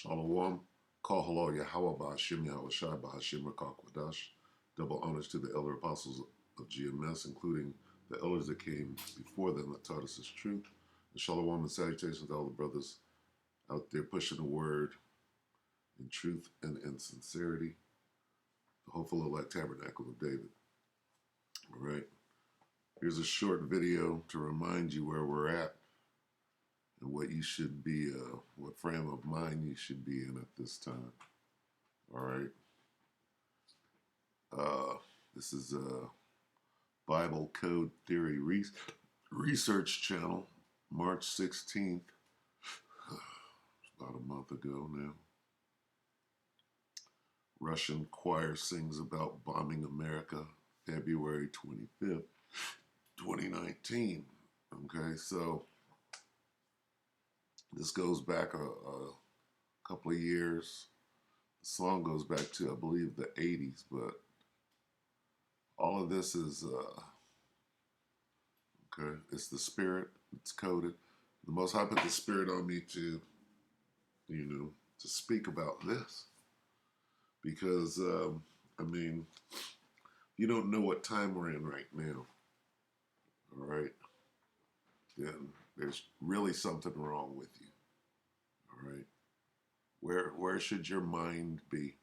Shalom, Kol Halo Yahweh Ba'Hashem Yahweh Shai Ba'Hashem Rakak Wadash. Double honors to the elder apostles of GMS, including the elders that came before them that taught us this truth. And Shalom and salutations to all the brothers out there pushing the word in truth and in sincerity. The hopeful elect tabernacle of David. All right. Here's a short video to remind you where we're at and what you should be, what frame of mind you should be in at this time. All right. This is a Bible Code Theory Research Channel, March 16th, about a month ago now. Russian choir sings about bombing America, February 25th, 2019. Okay, so this goes back a couple of years. The song goes back to, I believe, the 80s, but all of this is, okay, it's the spirit, it's coded. The Most High put the spirit on me to, to speak about this. Because, I mean, you don't know what time we're in right now, all right? Then there's really something wrong with you, all right? Where should your mind be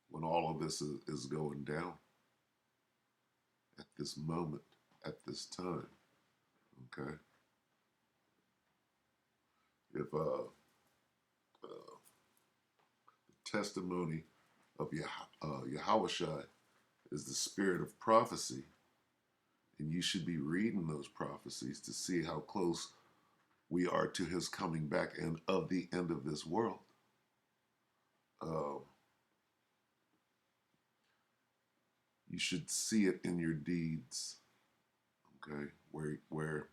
when all of this is going down? At this moment, at this time, okay? If the testimony of Yahushua is the spirit of prophecy, and you should be reading those prophecies to see how close we are to his coming back and of the end of this world. You should see it in your deeds, okay? Where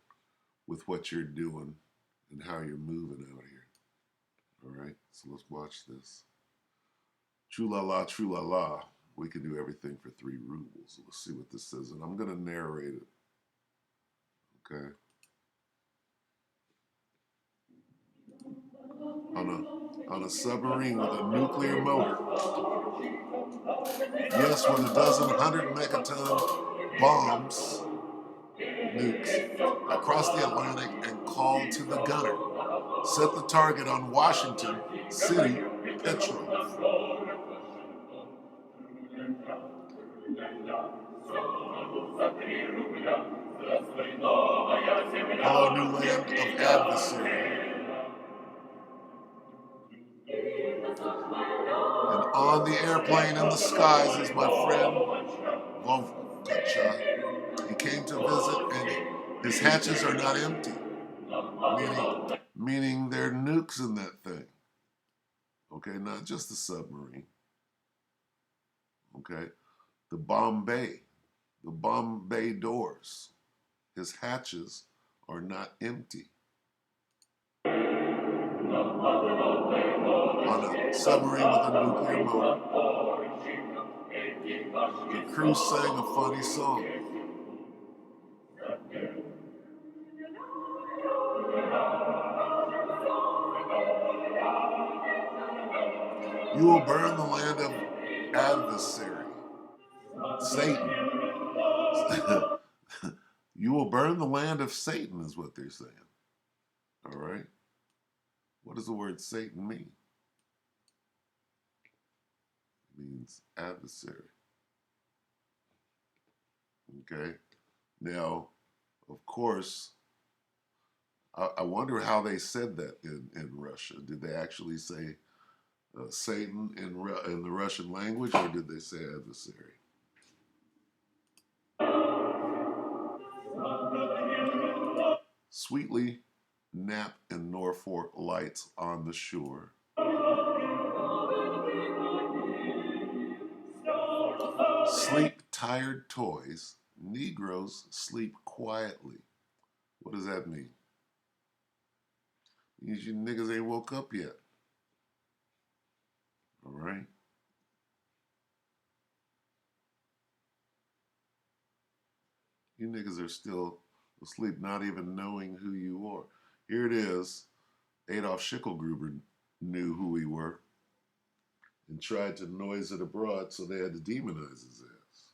with what you're doing and how you're moving out here. All right, so let's watch this. True la la. We can do everything for 3 rubles. Let's see what this says, and I'm going to narrate it. Okay. On a submarine with a nuclear motor. Yes, with a dozen 100-megaton bombs, nukes, across the Atlantic and called to the gunner. Set the target on Washington City, Petrov. Hello, new land of adversary. And on the airplane in the skies is my friend Vovkacha. He came to visit, and his hatches are not empty, meaning there are nukes in that thing. Okay, not just the submarine. Okay, the Bombay doors. His hatches are not empty. On a submarine with a nuclear motor, the crew sang a funny song. You will burn the land of adversary, Satan. You will burn the land of Satan is what they're saying. All right? What does the word Satan mean? It means adversary. Okay? Now, of course, I wonder how they said that in Russia. Did they actually say Satan in the Russian language, or did they say adversary? Sweetly nap in Norfolk lights on the shore. Sleep tired toys. Negroes sleep quietly. What does that mean? It means you niggas ain't woke up yet. All right? You niggas are still asleep, not even knowing who you are. Here it is. Adolf Schicklgruber knew who we were and tried to noise it abroad, so they had to demonize his ass.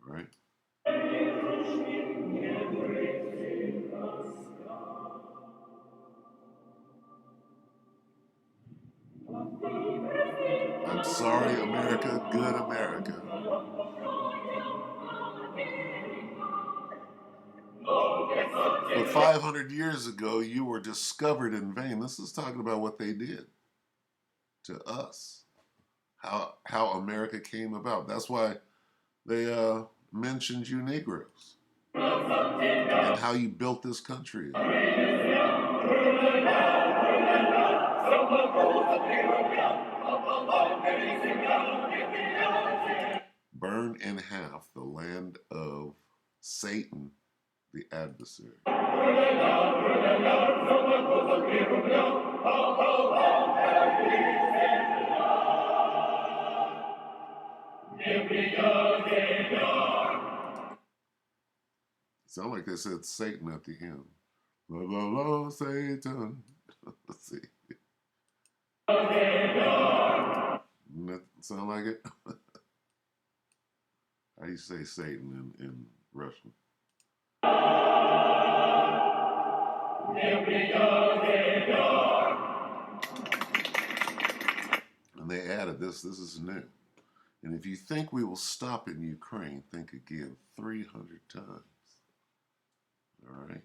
All right? I'm sorry, America, good America. But 500 years ago, you were discovered in vain. This is talking about what they did to us, how America came about. That's why they mentioned you Negroes and how you built this country. Burn in half the land of Satan, the adversary. Sound like they said Satan at the end. La la la, Satan. Let's see. Doesn't that sound like it? How do you say Satan in Russian? And they added this. This is new. And if you think we will stop in Ukraine, think again 300 times. All right?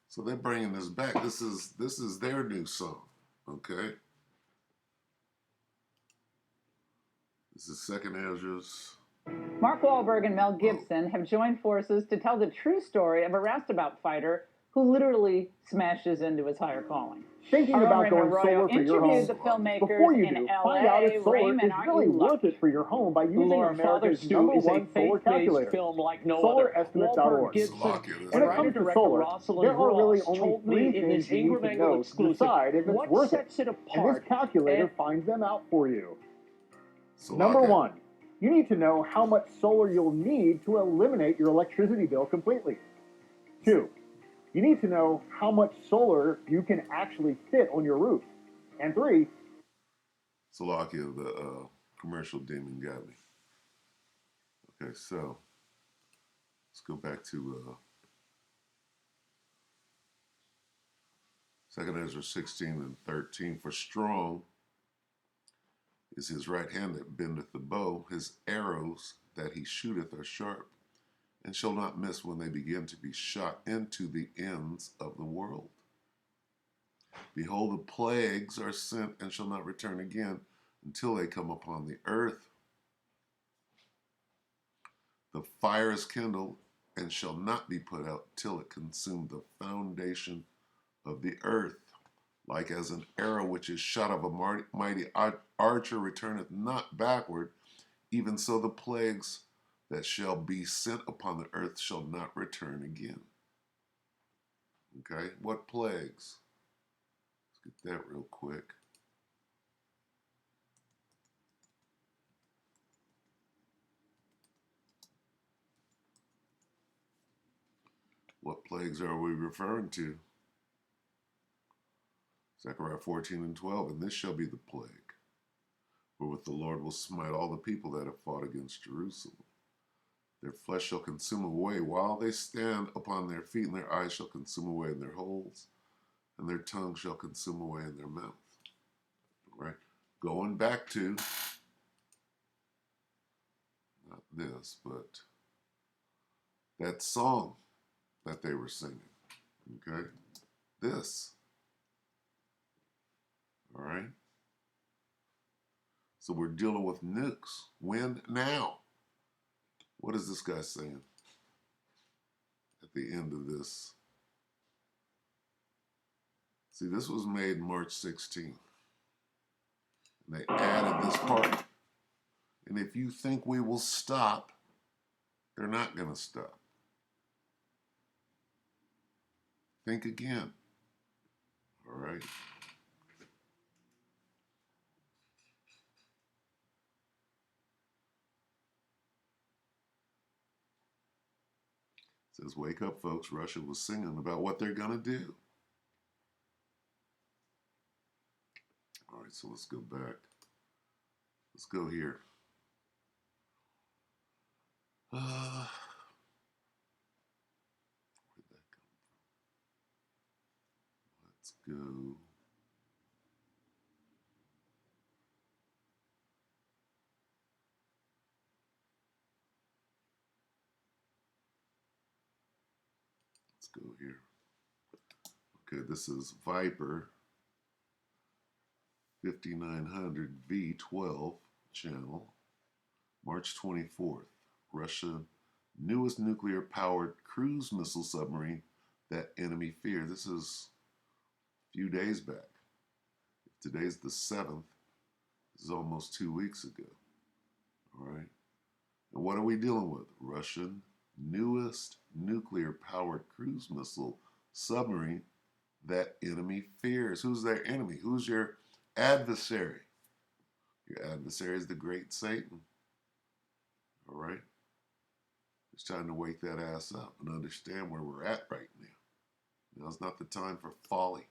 So they're bringing this back. This is their new song, okay? This is Second Ezra's. Mark Wahlberg and Mel Gibson have joined forces to tell the true story of a roustabout fighter who literally smashes into his higher calling. Thinking about going solar for your home? The filmmakers Before you do, find out if solar Raymond, is really worth it for your home by using America's #1 solar calculator. Film like no SolarEstimates.org. When it comes to solar, there are really only three things you need to know to decide if it's worth it, and this calculator finds them out for you. Number one, you need to know how much solar you'll need to eliminate your electricity bill completely. 2, you need to know how much solar you can actually fit on your roof. And 3, Slovakia, the commercial demon got me. Okay, so let's go back to 2 Ezra 16 and 13. For strong is his right hand that bendeth the bow, his arrows that he shooteth are sharp, and shall not miss when they begin to be shot into the ends of the world. Behold, the plagues are sent and shall not return again until they come upon the earth. The fire is kindled and shall not be put out till it consume the foundation of the earth. Like as an arrow which is shot of a mighty archer returneth not backward, even so the plagues that shall be sent upon the earth shall not return again. Okay, what plagues? Let's get that real quick. What plagues are we referring to? Zechariah 14 and 12, and this shall be the plague, wherewith the Lord will smite all the people that have fought against Jerusalem. Their flesh shall consume away while they stand upon their feet, and their eyes shall consume away in their holes, and their tongue shall consume away in their mouth. All right? Going back to, not this, but that song that they were singing. Okay? This. All right? So we're dealing with nukes. When? Now. What is this guy saying at the end of this? See, this was made March 16th. And they added this part. And if you think we will stop, they're not going to stop. Think again. All right? says, wake up, folks. Russia was singing about what they're going to do. All right, so let's go back. Let's go here. Where'd that come from? Let's go. Let's go here. Okay, this is Viper 5900 V12 channel, March 24th. Russia newest nuclear-powered cruise missile submarine that enemy fear. This is a few days back. Today's the 7th. This is almost 2 weeks ago. All right. And what are we dealing with? Russian newest nuclear-powered cruise missile submarine that enemy fears. Who's their enemy? Who's your adversary? Your adversary is the great Satan. All right? It's time to wake that ass up and understand where we're at right now. Now's not the time for folly.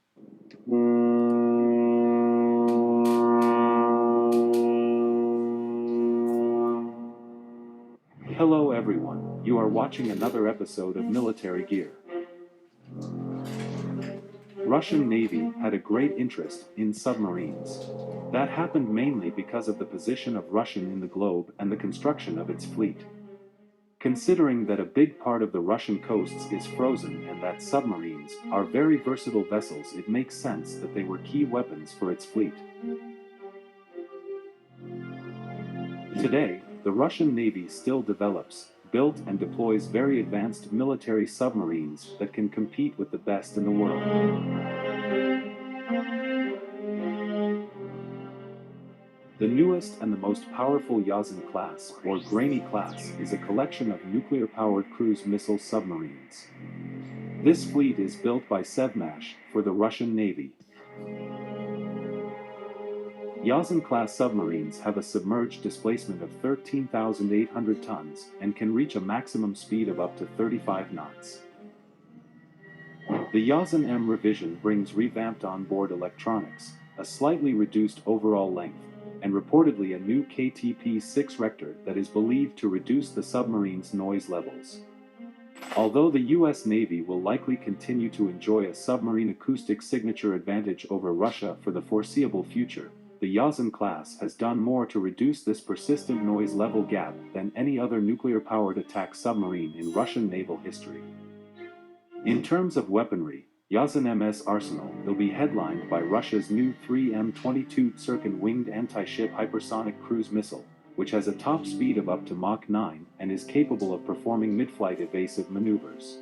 Hello everyone, you are watching another episode of Military Gear. Russian Navy had a great interest in submarines. That happened mainly because of the position of Russia in the globe and the construction of its fleet. Considering that a big part of the Russian coasts is frozen and that submarines are very versatile vessels, it makes sense that they were key weapons for its fleet. Today, the Russian Navy still develops, built and deploys very advanced military submarines that can compete with the best in the world. The newest and the most powerful Youre class, or Grainy class, is a collection of nuclear-powered cruise missile submarines. This fleet is built by Sevmash for the Russian Navy. Youre-class submarines have a submerged displacement of 13,800 tons and can reach a maximum speed of up to 35 knots. The Youre M revision brings revamped onboard electronics, a slightly reduced overall length, and reportedly a new KTP-6 rector that is believed to reduce the submarine's noise levels. Although the U.S. Navy will likely continue to enjoy a submarine acoustic signature advantage over Russia for the foreseeable future, the Youre class has done more to reduce this persistent noise level gap than any other nuclear-powered attack submarine in Russian naval history. In terms of weaponry, Youre MS arsenal will be headlined by Russia's new 3M-22 Tsirkin winged anti-ship hypersonic cruise missile, which has a top speed of up to Mach 9 and is capable of performing mid-flight evasive maneuvers.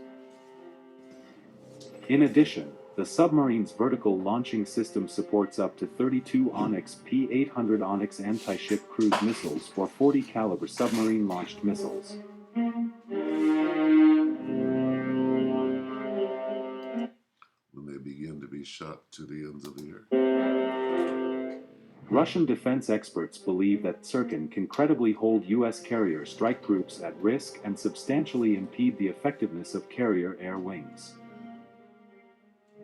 In addition, the submarine's vertical launching system supports up to 32 Onyx P-800 Onyx anti-ship cruise missiles or 40 caliber submarine-launched missiles. When they begin to be shot to the ends of the earth. Russian defense experts believe that Tsirkin can credibly hold U.S. carrier strike groups at risk and substantially impede the effectiveness of carrier air wings.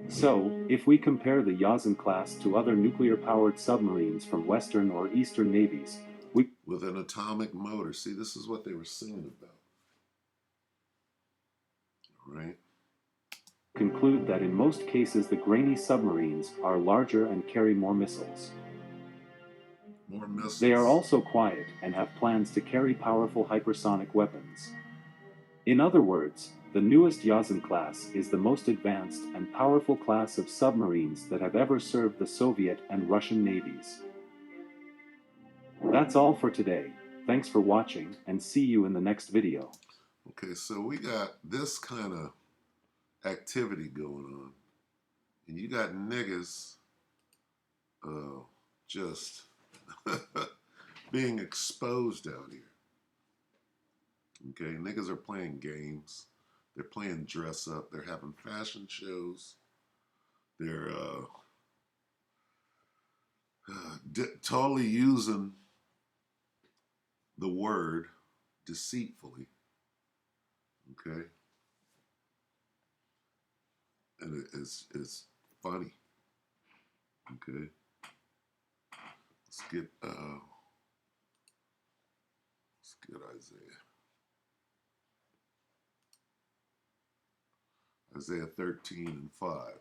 So, if we compare the Youre class to other nuclear-powered submarines from Western or Eastern navies, we with an atomic motor. See, this is what they were singing about. All right. Conclude that in most cases the Grainy submarines are larger and carry more missiles. More missiles. They are also quiet and have plans to carry powerful hypersonic weapons. In other words, the newest Youre class is the most advanced and powerful class of submarines that have ever served the Soviet and Russian navies. That's all for today. Thanks for watching and see you in the next video. Okay, so we got this kind of activity going on, and you got niggas just being exposed out here. Okay, niggas are playing games. They're playing dress up. They're having fashion shows. They're totally using the word deceitfully. Okay, and it's funny. Okay, let's get Isaiah. Isaiah 13:5.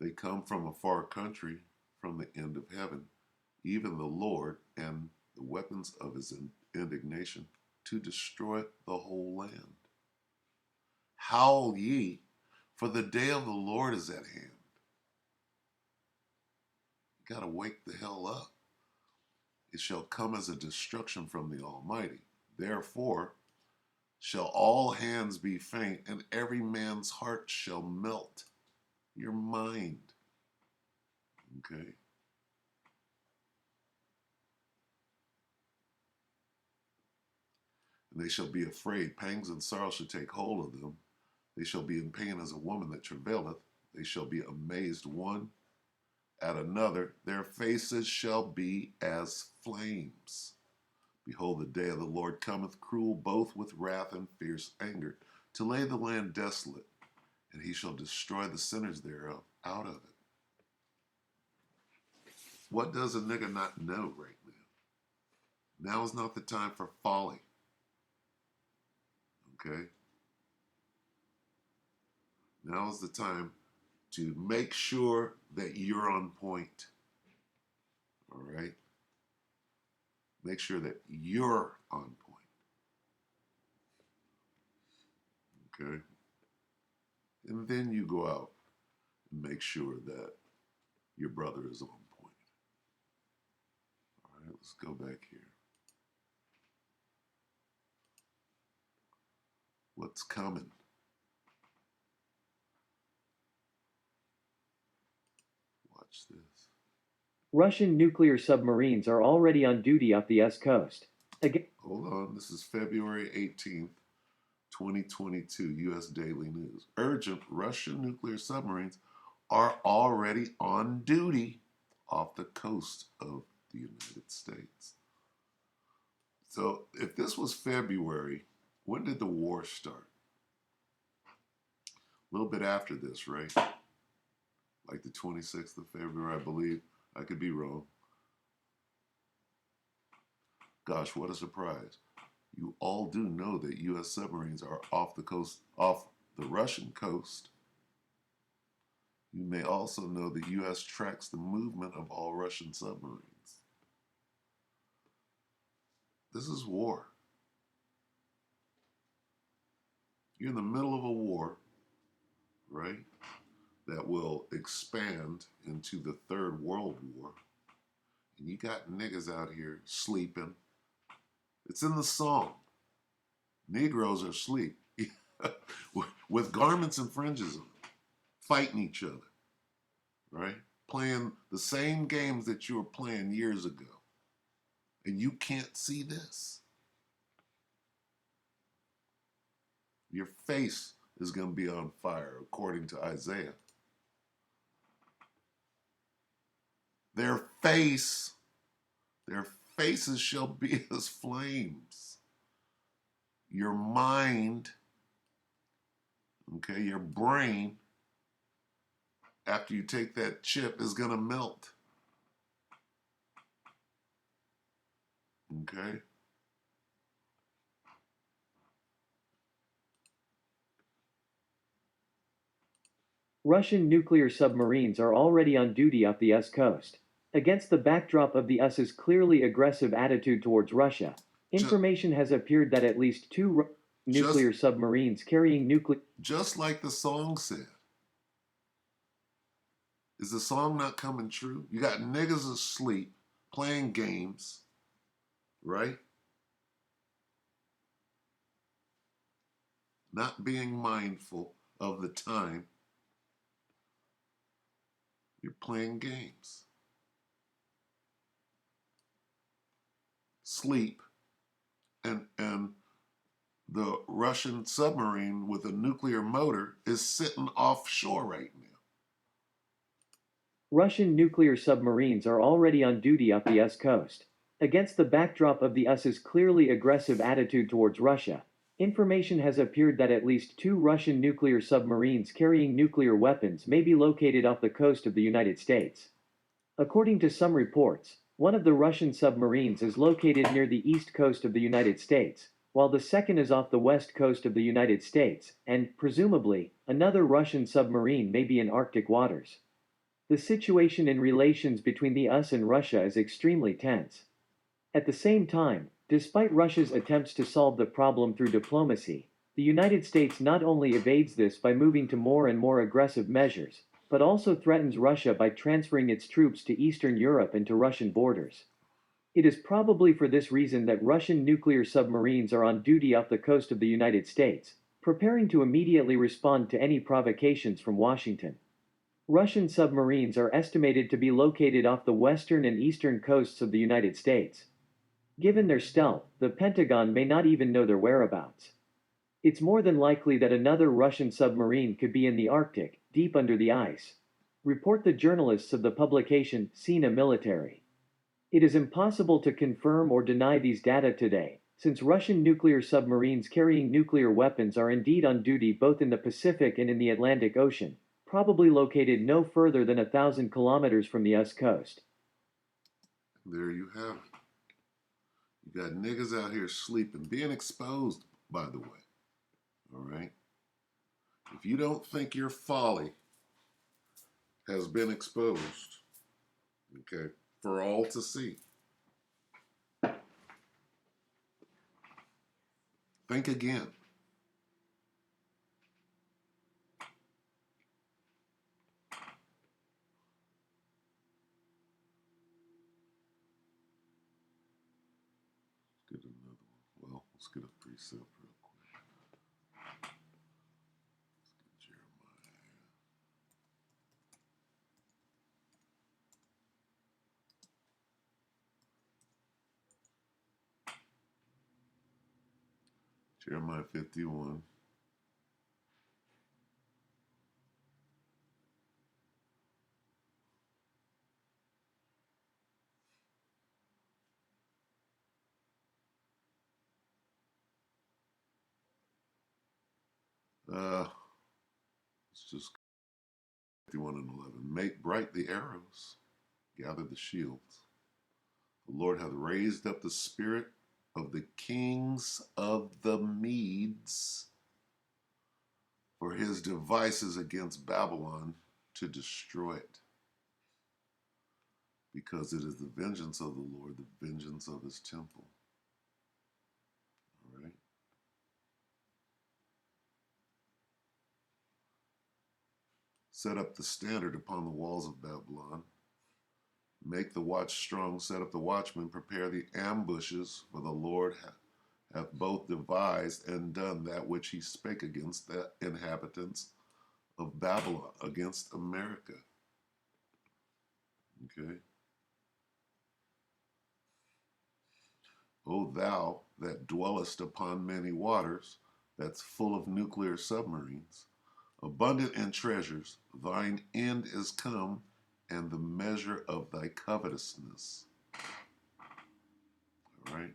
They come from a far country, from the end of heaven, even the Lord and the weapons of his indignation, to destroy the whole land. Howl ye, for the day of the Lord is at hand. You gotta wake the hell up. It shall come as a destruction from the Almighty. Therefore shall all hands be faint, and every man's heart shall melt. Your mind. Okay? And they shall be afraid. Pangs and sorrow shall take hold of them. They shall be in pain as a woman that travaileth. They shall be amazed one at another. Their faces shall be as flames. Behold, the day of the Lord cometh, cruel both with wrath and fierce anger, to lay the land desolate, and he shall destroy the sinners thereof out of it. What does a nigga not know right now? Now is not the time for folly. Okay? Now is the time to make sure that you're on point. All right? Make sure that you're on point. Okay? And then you go out and make sure that your brother is on point. All right, let's go back here. What's coming? Watch this. Russian nuclear submarines are already on duty off the U.S. coast. Hold on, this is February 18th, 2022, U.S. Daily News. Urgent, Russian nuclear submarines are already on duty off the coast of the United States. So if this was February, when did the war start? A little bit after this, right? Like the 26th of February, I believe. I could be wrong. Gosh, what a surprise. You all do know that U.S. submarines are off the coast, off the Russian coast. You may also know the U.S. tracks the movement of all Russian submarines. This is war. You're in the middle of a war, right, that will expand into the Third World War. And you got niggas out here sleeping. It's in the song. Negroes are asleep with garments and fringes on, fighting each other, right? Playing the same games that you were playing years ago. And you can't see this. Your face is going to be on fire, according to Isaiah. Their faces shall be as flames. Your mind, okay, your brain, after you take that chip, is going to melt. Okay? Russian nuclear submarines are already on duty off the U.S. coast. Against the backdrop of the U.S.'s clearly aggressive attitude towards Russia, information has appeared that at least two nuclear submarines carrying nuclear... Just like the song said. Is the song not coming true? You got niggas asleep, playing games, right? Not being mindful of the time. You're playing games. Sleep, and the Russian submarine with a nuclear motor is sitting offshore right now. Russian nuclear submarines are already on duty off the U.S. coast. Against the backdrop of the U.S.'s clearly aggressive attitude towards Russia, Information has appeared that at least 2 Russian nuclear submarines carrying nuclear weapons may be located off the coast of the United States. According to some reports, one of the Russian submarines is located near the east coast of the United States, while the second is off the west coast of the United States, and, presumably, another Russian submarine may be in Arctic waters. The situation in relations between the US and Russia is extremely tense. At the same time, despite Russia's attempts to solve the problem through diplomacy, the United States not only evades this by moving to more and more aggressive measures, but also threatens Russia by transferring its troops to Eastern Europe and to Russian borders. It is probably for this reason that Russian nuclear submarines are on duty off the coast of the United States, preparing to immediately respond to any provocations from Washington. Russian submarines are estimated to be located off the western and eastern coasts of the United States. Given their stealth, the Pentagon may not even know their whereabouts. It's more than likely that another Russian submarine could be in the Arctic, deep under the ice. Report the journalists of the publication Sina Military. It is impossible to confirm or deny these data today, since Russian nuclear submarines carrying nuclear weapons are indeed on duty both in the Pacific and in the Atlantic Ocean, probably located no further than 1,000 kilometers from the US coast. There you have it. You got niggas out here sleeping, being exposed, by the way. All right? If you don't think your folly has been exposed, okay, for all to see, think again. Let's get another one. Well, let's get a precept real quick. Let's get Jeremiah 51. Let's just 51 and 11. Make bright the arrows, gather the shields. The Lord hath raised up the spirit of the kings of the Medes for his devices against Babylon to destroy it. Because it is the vengeance of the Lord, the vengeance of his temple. All right. Set up the standard upon the walls of Babylon. Make the watch strong, set up the watchmen, prepare the ambushes, for the Lord hath both devised and done that which he spake against the inhabitants of Babylon, against America. Okay. O thou that dwellest upon many waters, that's full of nuclear submarines, abundant in treasures, thine end is come, and the measure of thy covetousness. All right.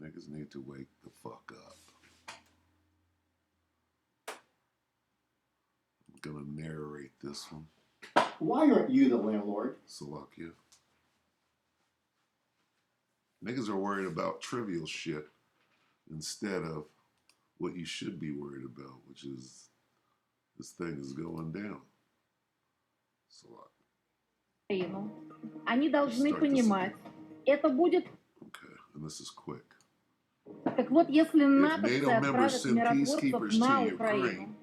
Niggas need to wake the fuck up. I'm gonna narrate this one. Why aren't you the landlord? Salakia. Niggas are worried about trivial shit instead of what you should be worried about, which is this thing is going down. Salakia. Они должны понимать, это будет... Okay, and this is quick. Так вот, если If натовцы NATO members отправят send миротворцев peacekeepers на to Украину, Ukraine,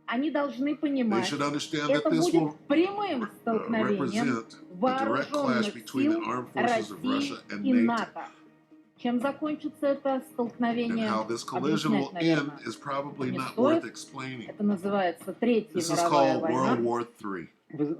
они должны they понимать, should understand that это this будет will прямым столкновением represent a direct clash вооруженных between the сил armed forces of России Russia and и NATO. НАТО. Чем закончится это And столкновение, how this collision will объяснять, end наверное, is probably не not стоит. worth explaining. Это называется Третья This is мировая called война. World War III.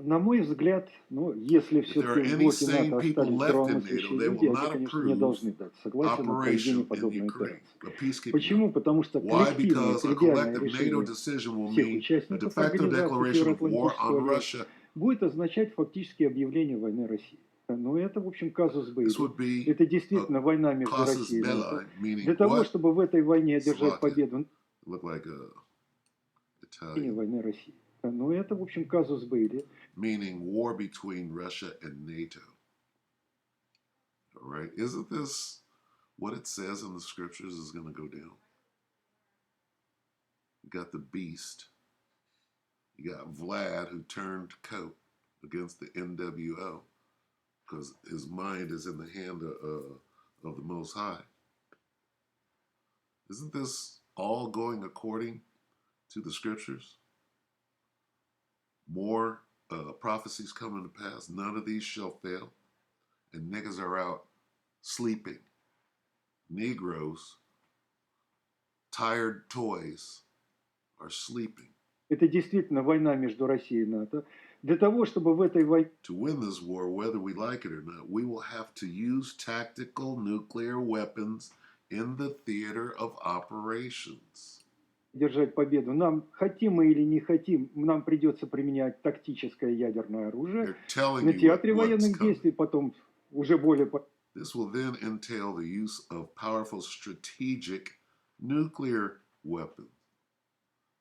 На мой взгляд, если If there are все-таки в any блоке sane НАТО people остались left in NATO, здравомыслящие they люди, will они, not конечно, не approve должны дать согласие на проведение operation in подобной Ukraine, операции. a peacekeeping. Почему? Потому что Why? коллективное Because a коллегиальное collective NATO решение decision will всех mean a de участников facto Организации declaration of war Североатлантического on альянса Russia. будет означать фактически объявление войны России. Ну, это, в общем, казус This белли. would be Это действительно война между casus Россией и НАТО. belli, meaning Для того, what? чтобы в этой войне одержать Slovakia. победу Look like a в Italian. войны России. Ну, это, в общем, казус белли. Meaning war between Russia and NATO. All right? Isn't this what it says in the scriptures is going to go down? You got the beast. You got Vlad who turned coat against the NWO because his mind is in the hand of the Most High. Isn't this all going according to the scriptures? More prophecies coming to pass. None of these shall fail. And niggas are out sleeping. Negroes, tired toys, are sleeping. Это действительно война между Россией и НАТО. Для того, чтобы в этой войне... To win this war, whether we like it or not, we will have to use tactical nuclear weapons in the theater of operations. Держать победу. Нам, хотим мы или не хотим, нам придется применять тактическое ядерное оружие. На театре военных действий потом уже более... This will then entail the use of powerful strategic nuclear weapons.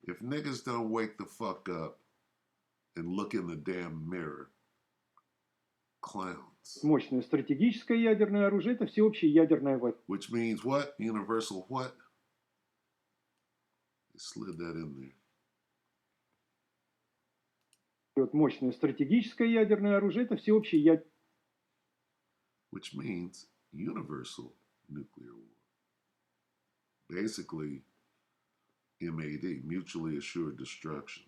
If niggas don't wake the fuck up and look in the damn mirror, clowns. Мощное стратегическое ядерное оружие – это всеобщее ядерное война. Which means what? Universal what? They slid that in there. Вот мощное стратегическое ядерное оружие – это всеобщее ядерное. Which means universal nuclear war. Basically, MAD, mutually assured destruction.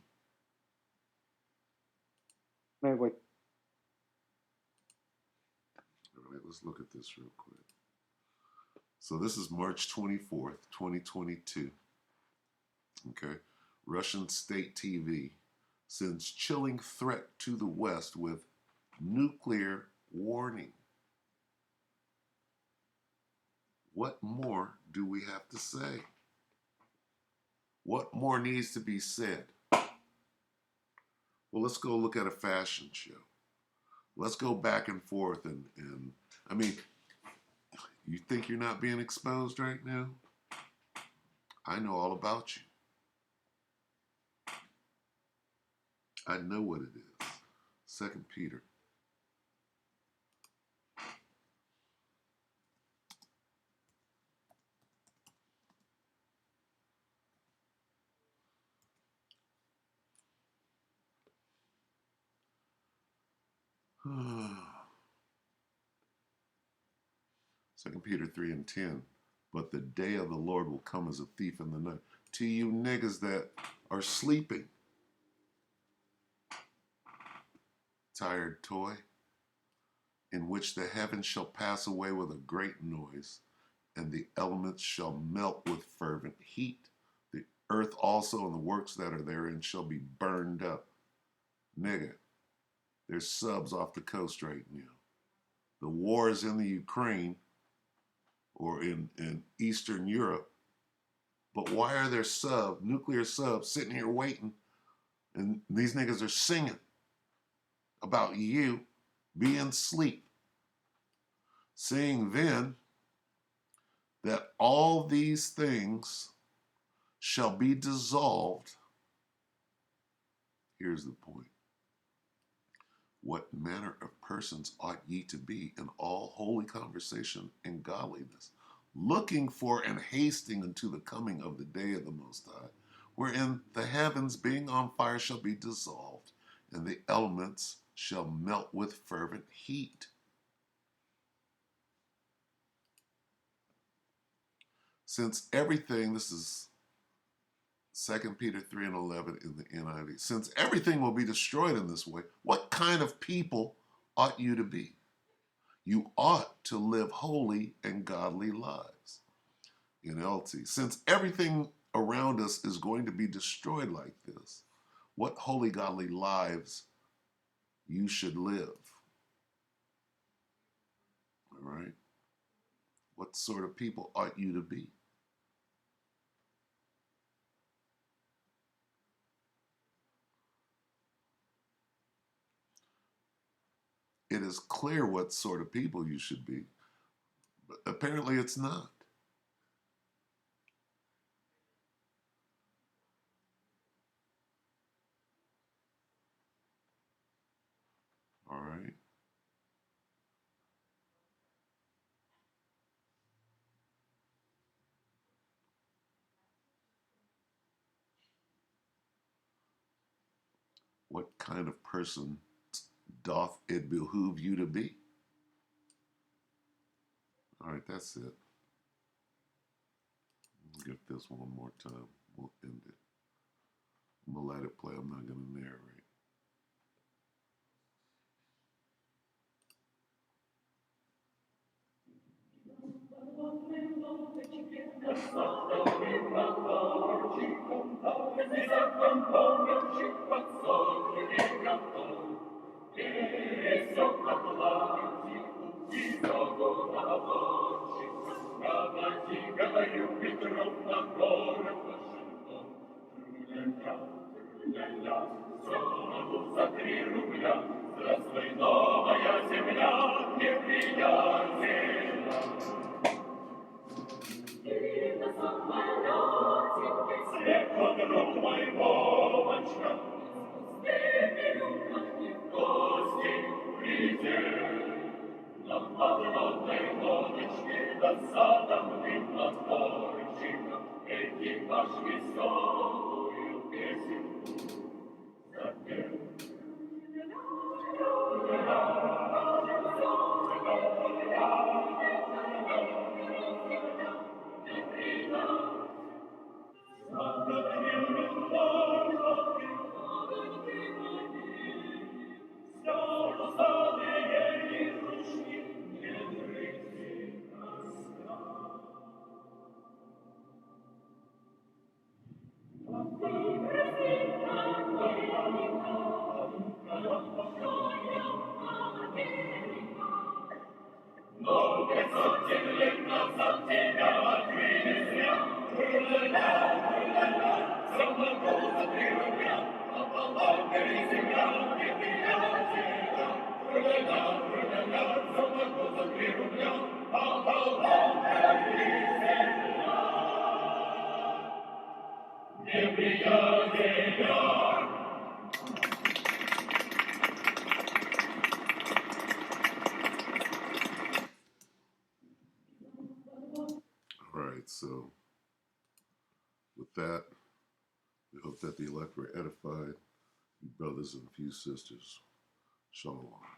All right, let's look at this real quick. So this is March 24th, 2022. Okay. Russian state TV sends chilling threat to the West with nuclear warning. What more do we have to say? What more needs to be said? Well, let's go look at a fashion show. Let's go back and forth and I mean, you think you're not being exposed right now? I know all about you. I know what it is. 2 Peter. Second Peter 3 and 10. But the day of the Lord will come as a thief in the night. To you niggas that are sleeping. Tired toy, in which the heavens shall pass away with a great noise, and the elements shall melt with fervent heat. The earth also and the works that are therein shall be burned up. Nigga, there's subs off the coast right now. The war is in the Ukraine or in Eastern Europe. But why are there nuclear subs sitting here waiting, and these niggas are singing about you being asleep, saying then that all these things shall be dissolved. Here's the point. What manner of persons ought ye to be in all holy conversation and godliness, looking for and hasting unto the coming of the day of the Most High, wherein the heavens being on fire shall be dissolved, and the elements shall melt with fervent heat. Since everything, this is 2 Peter 3 and 11 in the NIV. Since everything will be destroyed in this way, what kind of people ought you to be? You ought to live holy and godly lives. In LT, since everything around us is going to be destroyed like this, what holy godly lives you should live? All right? What sort of people ought you to be? It it is clear what sort of people you should be, but apparently it's not. All right. What kind of person doth it behoove you to be? All right, that's it. Get this one more time. We'll end it. I'm going to let it play. I'm not going to narrate. All right, so with that, we hope that the elect were edified, you brothers and few sisters. Shalom.